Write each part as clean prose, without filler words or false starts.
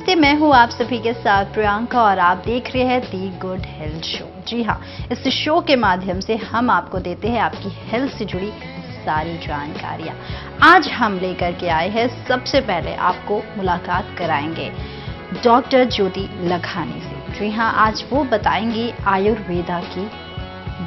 नमस्ते, मैं हूँ आप सभी के साथ प्रियंका और आप देख रहे हैं दी गुड हेल्थ शो। जी हाँ, इस शो के माध्यम से हम आपको देते हैं आपकी हेल्थ से जुड़ी सारी जानकारियाँ। आज हम लेकर के आए हैं, सबसे पहले आपको मुलाकात कराएंगे डॉक्टर ज्योति लखानी से। जी हाँ, आज वो बताएंगी आयुर्वेदा की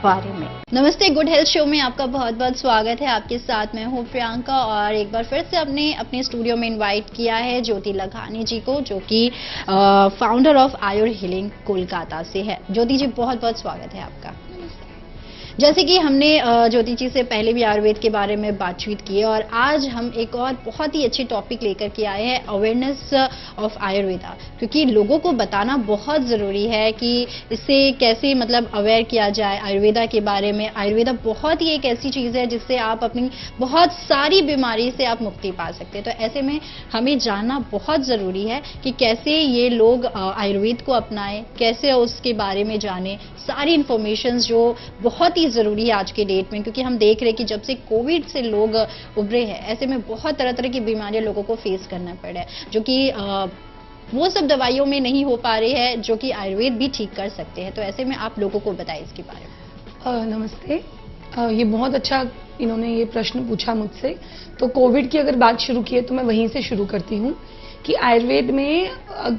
बारे में। नमस्ते, गुड हेल्थ शो में आपका बहुत बहुत स्वागत है। आपके साथ मैं हूँ प्रियंका और एक बार फिर से अपने स्टूडियो में इनवाइट किया है ज्योति लखानी जी को, जो कि founder of Ayur healing Kolkata से है। ज्योति जी, बहुत बहुत स्वागत है आपका। जैसे कि हमने ज्योति जी से पहले भी आयुर्वेद के बारे में बातचीत की है और आज हम एक और बहुत ही अच्छी टॉपिक लेकर के आए हैं, अवेयरनेस ऑफ आयुर्वेदा। क्योंकि लोगों को बताना बहुत ज़रूरी है कि इससे कैसे अवेयर किया जाए आयुर्वेदा के बारे में। आयुर्वेदा बहुत ही एक ऐसी चीज़ है जिससे आप अपनी बहुत सारी बीमारी से आप मुक्ति पा सकते हैं। तो ऐसे में हमें जानना बहुत ज़रूरी है कि कैसे ये लोग आयुर्वेद को अपनाएं, कैसे उसके बारे में जानें। सारी इंफॉर्मेशन जो बहुत ही ज़रूरी है आज के डेट में, क्योंकि हम देख रहे हैं कि जब से कोविड से लोग उभरे हैं, ऐसे में बहुत तरह तरह की बीमारियां लोगों को फेस करना पड़ा है, जो कि वो सब दवाइयों में नहीं हो पा रही है, जो कि आयुर्वेद भी ठीक कर सकते हैं। तो ऐसे में आप लोगों को बताएं इसके बारे में। नमस्ते। ये बहुत अच्छा इन्होंने ये प्रश्न पूछा मुझसे। तो कोविड की अगर बात शुरू की है तो मैं वहीं से शुरू करती हूँ कि आयुर्वेद में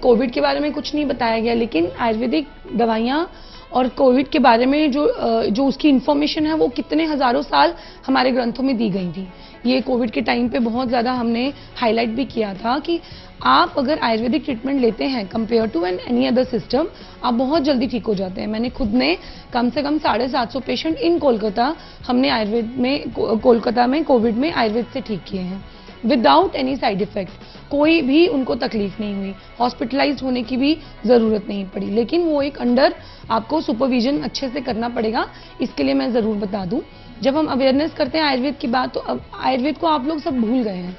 कोविड के बारे में कुछ नहीं बताया गया, लेकिन आयुर्वेदिक दवाइयाँ और कोविड के बारे में जो उसकी इन्फॉर्मेशन है वो कितने हजारों साल हमारे ग्रंथों में दी गई थी। ये कोविड के टाइम पे बहुत ज़्यादा हमने हाईलाइट भी किया था कि आप अगर आयुर्वेदिक ट्रीटमेंट लेते हैं compare to any other system, आप बहुत जल्दी ठीक हो जाते हैं। मैंने खुद ने कम से कम 750 पेशेंट इन कोलकाता हमने आयुर्वेद में कोलकाता में कोविड में आयुर्वेद से ठीक किए हैं विदाउट एनी साइड इफेक्ट। कोई भी उनको तकलीफ नहीं हुई, हॉस्पिटलाइज्ड होने की भी ज़रूरत नहीं पड़ी। लेकिन वो एक अंडर आपको सुपरविजन अच्छे से करना पड़ेगा। इसके लिए मैं ज़रूर बता दूं, जब हम अवेयरनेस करते हैं आयुर्वेद की बात, तो अब आयुर्वेद को आप लोग सब भूल गए हैं।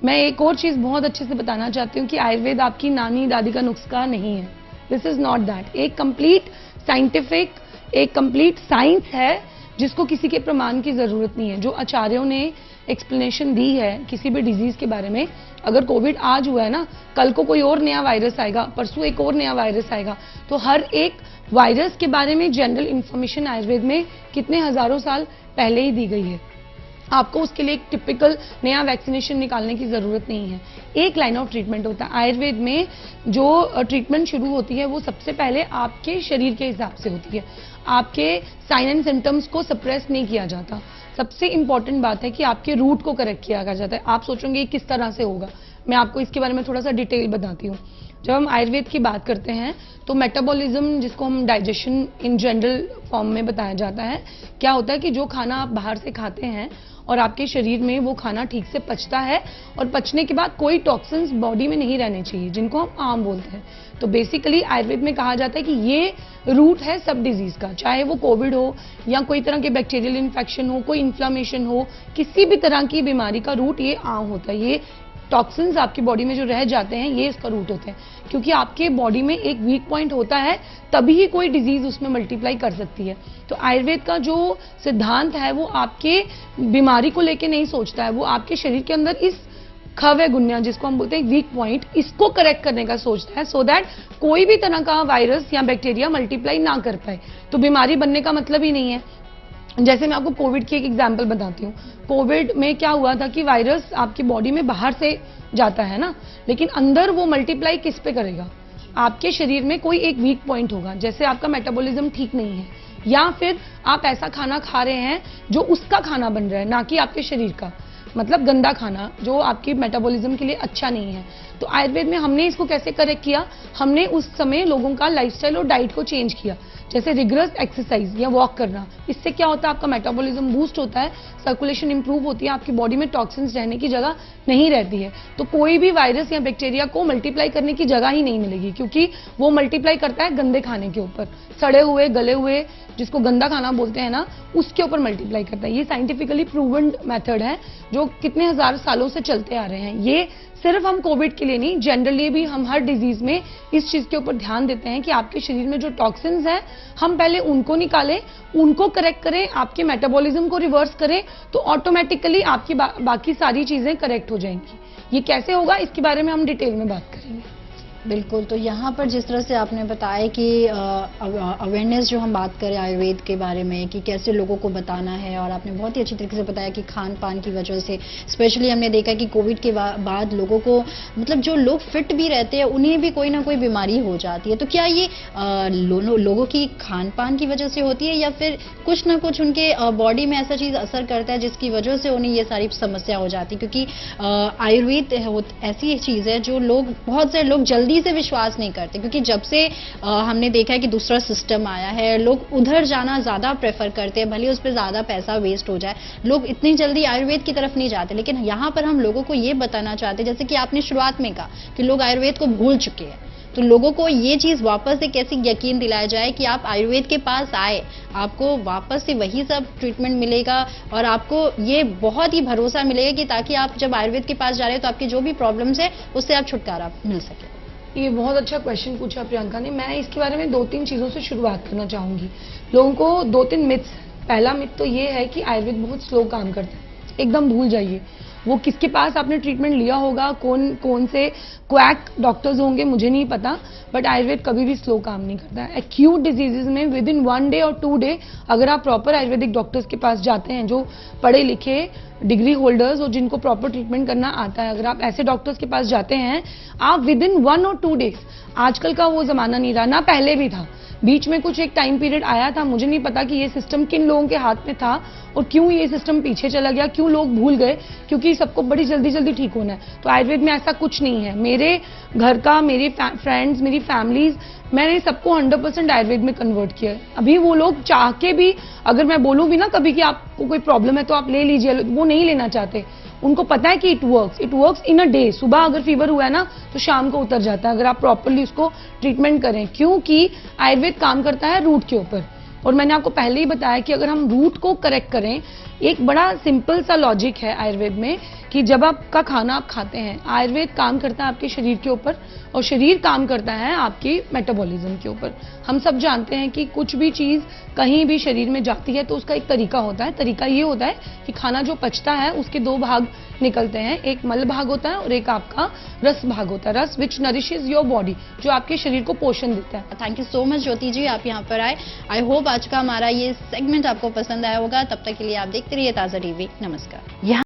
मैं एक और चीज़ बहुत अच्छे से बताना चाहती हूँ कि आयुर्वेद आपकी नानी दादी का नुस्खा नहीं है। This is not that. एक कंप्लीट साइंटिफिक, एक कंप्लीट साइंस है जिसको किसी के प्रमाण की ज़रूरत नहीं है। जो आचार्यों ने एक्सप्लेनेशन दी है किसी भी डिजीज़ के बारे में, अगर कोविड आज हुआ है ना, कल को कोई और नया वायरस आएगा, परसों एक और नया वायरस आएगा, तो हर एक वायरस के बारे में जनरल इंफॉर्मेशन आयुर्वेद में कितने हजारों साल पहले ही दी गई है। आपको उसके लिए एक टिपिकल नया वैक्सीनेशन निकालने की ज़रूरत नहीं है। एक लाइन ऑफ ट्रीटमेंट होता है आयुर्वेद में। जो ट्रीटमेंट शुरू होती है वो सबसे पहले आपके शरीर के हिसाब से होती है। आपके साइन एंड सिम्टम्स को सप्रेस नहीं किया जाता। सबसे इंपॉर्टेंट बात है कि आपके रूट को करेक्ट किया जाता है। आप सोचेंगे किस तरह से होगा, मैं आपको इसके बारे में थोड़ा सा डिटेल बताती हूँ। जब हम आयुर्वेद की बात करते हैं तो मेटाबॉलिज्म, जिसको हम डाइजेशन इन जनरल फॉर्म में बताया जाता है, क्या होता है कि जो खाना आप बाहर से खाते हैं और आपके शरीर में वो खाना ठीक से पचता है और पचने के बाद कोई टॉक्सिन्स बॉडी में नहीं रहने चाहिए, जिनको हम आम बोलते हैं। तो बेसिकली आयुर्वेद में कहा जाता है कि ये रूट है सब डिजीज का, चाहे वो कोविड हो या कोई तरह के बैक्टीरियल इन्फेक्शन हो, कोई इन्फ्लामेशन हो, किसी भी तरह की बीमारी का रूट ये आम होता है। ये टॉक्सिन्स आपकी बॉडी में जो रह जाते हैं ये इसका रूट होते हैं, क्योंकि आपके बॉडी में एक वीक पॉइंट होता है तभी ही कोई डिजीज उसमें मल्टीप्लाई कर सकती है। तो आयुर्वेद का जो सिद्धांत है वो आपके बीमारी को लेके नहीं सोचता है, वो आपके शरीर के अंदर इस खवे गुन्या, जिसको हम बोलते हैं वीक पॉइंट, इसको करेक्ट करने का सोचता है, सो दैट कोई भी तरह का वायरस या बैक्टीरिया मल्टीप्लाई ना कर पाए। तो बीमारी बनने का मतलब ही नहीं है। जैसे मैं आपको कोविड की एक एग्जांपल बताती हूँ। कोविड में क्या हुआ था कि वायरस आपकी बॉडी में बाहर से जाता है ना, लेकिन अंदर वो मल्टीप्लाई किस पे करेगा? आपके शरीर में कोई एक वीक पॉइंट होगा। जैसे आपका मेटाबॉलिज्म ठीक नहीं है, या फिर आप ऐसा खाना खा रहे हैं जो उसका खाना बन रहा है, ना कि आपके शरीर का, मतलब गंदा खाना जो आपकी मेटाबॉलिज्म के लिए अच्छा नहीं है। तो आयुर्वेद में हमने इसको कैसे करेक्ट किया? हमने उस समय लोगों का लाइफस्टाइल और डाइट को चेंज किया। जैसे रिगरस एक्सरसाइज या वॉक करना, इससे क्या होता है, आपका मेटाबॉलिज्म बूस्ट होता है, सर्कुलेशन इंप्रूव होती है, आपकी बॉडी में टॉक्सिन्स रहने की जगह नहीं रहती है। तो कोई भी वायरस या बैक्टीरिया को मल्टीप्लाई करने की जगह ही नहीं मिलेगी, क्योंकि वो मल्टीप्लाई करता है गंदे खाने के ऊपर, सड़े हुए गले हुए, जिसको गंदा खाना बोलते हैं ना, उसके ऊपर मल्टीप्लाई करता है। ये साइंटिफिकली प्रूवन मेथड है जो कितने हजार सालों से चलते आ रहे हैं। ये सिर्फ हम कोविड के लिए नहीं, जनरली भी हम हर डिजीज में इस चीज के ऊपर ध्यान देते हैं कि आपके शरीर में जो टॉक्सिन्स हैं हम पहले उनको निकालें, उनको करेक्ट करें, आपके मेटाबॉलिज्म को रिवर्स करें, तो ऑटोमेटिकली आपकी बाकी सारी चीजें करेक्ट हो जाएंगी। ये कैसे होगा इसके बारे में हम डिटेल में बात करेंगे। बिल्कुल, तो यहाँ पर जिस तरह से आपने बताया कि अवेयरनेस जो हम बात करें आयुर्वेद के बारे में कि कैसे लोगों को बताना है, और आपने बहुत ही अच्छी तरीके से बताया कि खान पान की वजह से स्पेशली हमने देखा कि कोविड के बाद लोगों को, मतलब जो लोग फिट भी रहते हैं उन्हें भी कोई ना कोई बीमारी हो जाती है। तो क्या ये लोगों की खान पान की वजह से होती है, या फिर कुछ ना कुछ उनके बॉडी में ऐसा चीज असर करता है जिसकी वजह से उन्हें ये सारी समस्या हो जाती है? क्योंकि आयुर्वेद ऐसी चीज है जो बहुत से लोग जल्दी से विश्वास नहीं करते, क्योंकि जब से हमने देखा है कि दूसरा सिस्टम आया है, लोग उधर जाना ज्यादा प्रेफर करते हैं, भले उस पर ज्यादा पैसा वेस्ट हो जाए, लोग इतनी जल्दी आयुर्वेद की तरफ नहीं जाते। लेकिन यहाँ पर हम लोगों को ये बताना चाहते हैं, जैसे कि आपने शुरुआत में कहा कि लोग आयुर्वेद को भूल चुके हैं, तो लोगों को ये चीज वापस से कैसे यकीन दिलाया जाए कि आप आयुर्वेद के पास आए, आपको वापस से वही सब ट्रीटमेंट मिलेगा और आपको ये बहुत ही भरोसा मिलेगा कि ताकि आप जब आयुर्वेद के पास जा रहे हो तो आपकी जो भी प्रॉब्लम्स है उससे आप छुटकारा मिल सके। ये बहुत अच्छा क्वेश्चन पूछा प्रियंका ने। मैं इसके बारे में 2-3 चीज़ों से शुरुआत करना चाहूँगी। लोगों को 2-3 मिथ्स। पहला मिथ तो ये है कि आयुर्वेद बहुत स्लो काम करता है, एकदम भूल जाइए। वो किसके पास आपने ट्रीटमेंट लिया होगा, कौन से क्वैक डॉक्टर्स होंगे, मुझे नहीं पता, बट आयुर्वेद कभी भी स्लो काम नहीं करता है। एक्यूट डिजीजेज में विद इन 1 डे और 2 डे अगर आप प्रॉपर आयुर्वेदिक डॉक्टर्स के पास जाते हैं, जो पढ़े लिखे डिग्री होल्डर्स और जिनको प्रॉपर ट्रीटमेंट करना आता है, अगर आप ऐसे डॉक्टर्स के पास जाते हैं, आप विद इन 1 और 2 डेज, आजकल का वो जमाना नहीं रहा, ना पहले भी था, बीच में कुछ एक टाइम पीरियड आया था, मुझे नहीं पता कि ये सिस्टम किन लोगों के हाथ में था और क्यों ये सिस्टम पीछे चला गया, क्यों लोग भूल गए, क्योंकि सबको बड़ी जल्दी जल्दी ठीक होना है। तो आयुर्वेद में ऐसा कुछ नहीं है। मेरे घर का, मेरे फ्रेंड्स, मेरी फैमिलीज, मैंने सबको 100% आयुर्वेद में कन्वर्ट किया है। अभी वो लोग चाह के भी, अगर मैं बोलूँ भी ना कभी कि आपको कोई प्रॉब्लम है तो आप ले लीजिए, वो नहीं लेना चाहते। उनको पता है कि it works in a day. सुबह अगर फीवर हुआ है ना तो शाम को उतर जाता है, अगर आप प्रॉपरली उसको ट्रीटमेंट करें, क्योंकि आयुर्वेद काम करता है रूट के ऊपर। और मैंने आपको पहले ही बताया कि अगर हम रूट को करेक्ट करें, एक बड़ा सिंपल सा लॉजिक है आयुर्वेद में कि जब आपका खाना आप खाते हैं, आयुर्वेद काम करता है आपके शरीर के ऊपर और शरीर काम करता है आपकी मेटाबॉलिज्म के ऊपर। हम सब जानते हैं कि कुछ भी चीज़ कहीं भी शरीर में जाती है तो उसका एक तरीका होता है। तरीका ये होता है कि खाना जो पचता है उसके 2 भाग निकलते हैं, एक मल भाग होता है और एक आपका रस भाग होता है, रस विच नरिशेज योर बॉडी, जो आपके शरीर को पोषण देता है। थैंक यू सो मच ज्योति जी, आप यहाँ पर आए। आई होप आज का हमारा ये सेगमेंट आपको पसंद आया होगा। तब तक के लिए आप देखते रहिए ताज़ा टीवी। नमस्कार।